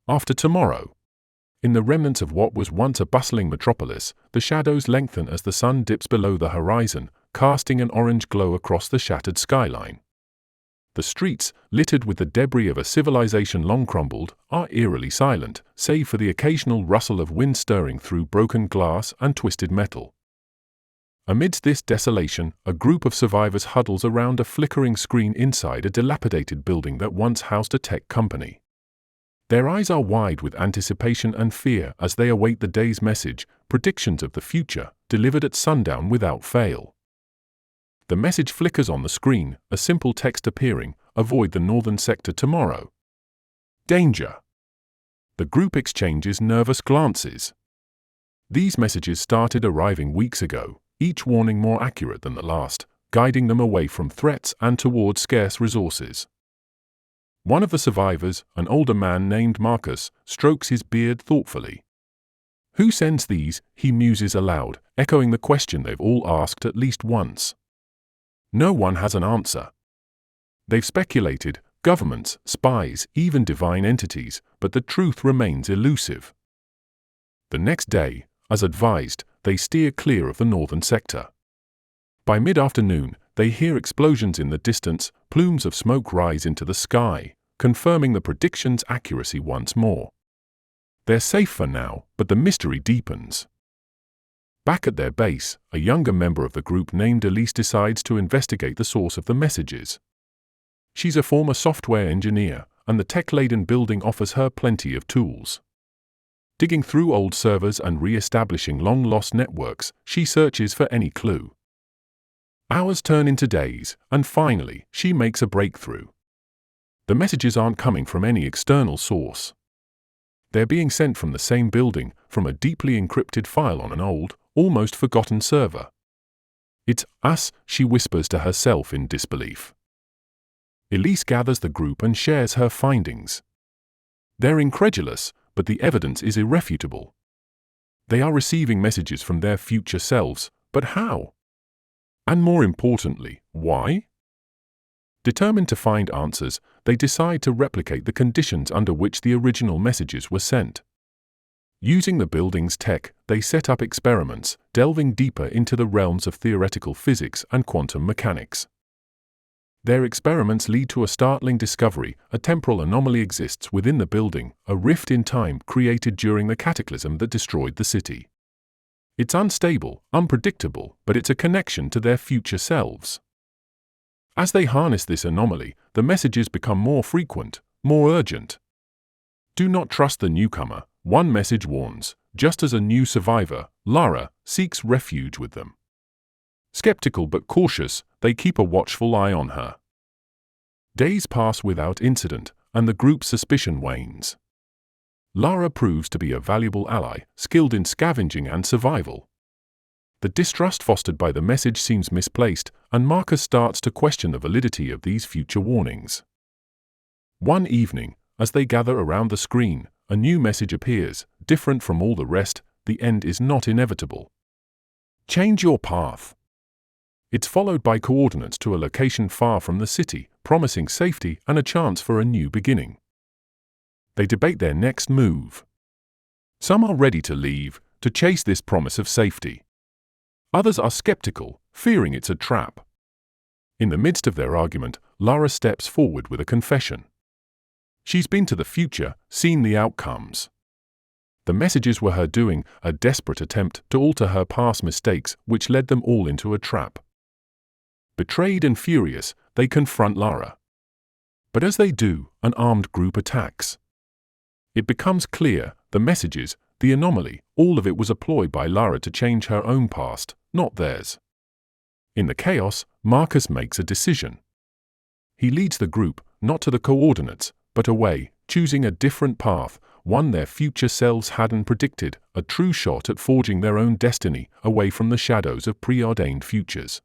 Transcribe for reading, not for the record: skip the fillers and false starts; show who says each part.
Speaker 1: After tomorrow. In the remnants of what was once a bustling metropolis, the shadows lengthen as the sun dips below the horizon, casting an orange glow across the shattered skyline. The streets, littered with the debris of a civilization long crumbled, are eerily silent, save for the occasional rustle of wind stirring through broken glass and twisted metal. Amidst this desolation, a group of survivors huddles around a flickering screen inside a dilapidated building that once housed a tech company. Their eyes are wide with anticipation and fear as they await the day's message, predictions of the future, delivered at sundown without fail. The message flickers on the screen, a simple text appearing, "Avoid the northern sector tomorrow." Danger. The group exchanges nervous glances. These messages started arriving weeks ago, each warning more accurate than the last, guiding them away from threats and towards scarce resources. One of the survivors, an older man named Marcus, strokes his beard thoughtfully. Who sends these? He muses aloud, echoing the question they've all asked at least once. No one has an answer. They've speculated, governments, spies, even divine entities, but the truth remains elusive. The next day, as advised, they steer clear of the northern sector. By mid-afternoon, they hear explosions in the distance, plumes of smoke rise into the sky, confirming the prediction's accuracy once more. They're safe for now, but the mystery deepens. Back at their base, a younger member of the group named Elise decides to investigate the source of the messages. She's a former software engineer, and the tech-laden building offers her plenty of tools. Digging through old servers and re-establishing long-lost networks, she searches for any clue. Hours turn into days, and finally, she makes a breakthrough. The messages aren't coming from any external source. They're being sent from the same building, from a deeply encrypted file on an old, almost forgotten server. "It's us," she whispers to herself in disbelief. Elise gathers the group and shares her findings. They're incredulous, but the evidence is irrefutable. They are receiving messages from their future selves, but how? And more importantly, why? Determined to find answers, they decide to replicate the conditions under which the original messages were sent. Using the building's tech, they set up experiments, delving deeper into the realms of theoretical physics and quantum mechanics. Their experiments lead to a startling discovery: a temporal anomaly exists within the building, a rift in time created during the cataclysm that destroyed the city. It's unstable, unpredictable, but it's a connection to their future selves. As they harness this anomaly, the messages become more frequent, more urgent. "Do not trust the newcomer," one message warns, just as a new survivor, Lara, seeks refuge with them. Skeptical but cautious, they keep a watchful eye on her. Days pass without incident, and the group's suspicion wanes. Lara proves to be a valuable ally, skilled in scavenging and survival. The distrust fostered by the message seems misplaced, and Marcus starts to question the validity of these future warnings. One evening, as they gather around the screen, a new message appears, different from all the rest: "The end is not inevitable. Change your path." It's followed by coordinates to a location far from the city, promising safety and a chance for a new beginning. They debate their next move. Some are ready to leave, to chase this promise of safety. Others are skeptical, fearing it's a trap. In the midst of their argument, Lara steps forward with a confession. She's been to the future, seen the outcomes. The messages were her doing, a desperate attempt to alter her past mistakes, which led them all into a trap. Betrayed and furious, they confront Lara. But as they do, an armed group attacks. It becomes clear, the messages, the anomaly, all of it was a ploy by Lara to change her own past, not theirs. In the chaos, Marcus makes a decision. He leads the group, not to the coordinates, but away, choosing a different path, one their future selves hadn't predicted, a true shot at forging their own destiny, away from the shadows of preordained futures.